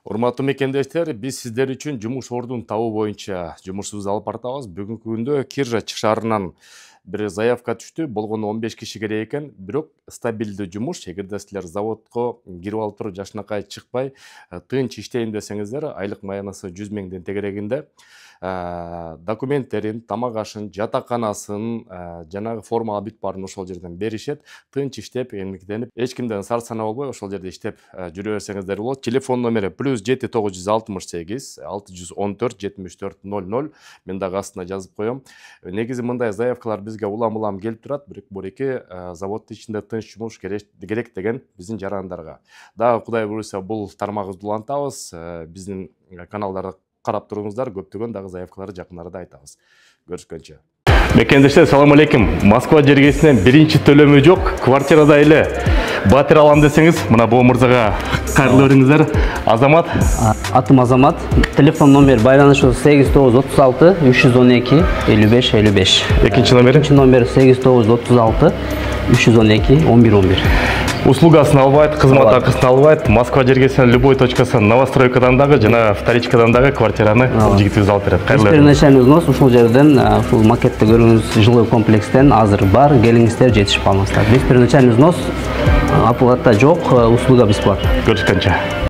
Урматтуу мекендештер, биз сиздер үчүн жумуш ордун табуу боюнча жумушубузду алып баратабыз. Бүгүнкү күндө Киржач шаарынан бир заявка түштү. Болгону 15 киши керек экен, бирок стабилдүү жумуш. Эгерде силер заводко кирип алып туруп жашынакай чыкпай, тынч иштейм десеңиздер, айлык маянасы 100 миңдин тегерегинде. Документтерин, тамак ашын, жатаканасын, жанагы формалар бүт баарын ошол жерден беришет. Тынч иштеп, эмгектенип, эч кимден сарсана болбой ошол жерде иштеп жүрө берсеңиздер болот. Телефон номери +7 968 614 74 00. Мен дагы астына жазып коем. Негизи мындай заявкалар бизге улам келип турат, бирок буреки заводдун ичинде тынч жумуш керек деген биздин жарандарга. Дагы Кудай буйруса бул тармагыбызды улантабыз. Биздин каналдарды карап туруңуздар, көптөгөн дагы заявкаларды жакын арада айтабыз. Көрүшкөнчө. Мекендештер, салам алейкум. Москва жергесинен биринчи төлөмү жок, квартирада эле батир алам десеңиз, мына бул мырзага кайрылуу бериңиздер. Азамат. Атым Азамат. Телефон номер байланышыбыз 8936 312 55 55. Экинчи номер? Экинчи номер 8936 312 11 11. Услугасын албайт, кызмат акысын албайт. Москва жергесинен любой точкасын новостройкадан дагы жана вторичкадан дагы квартираны жигитибиз алып берет. Первоначальный взнос ушул жерден, ушул макетте көргөнүз жилой комплекстен азыр бар, келиңиздер жетишип калмаңыздар. Первоначальный взнос оплата жок, услуга бесплатна. Көрүшкөнчө.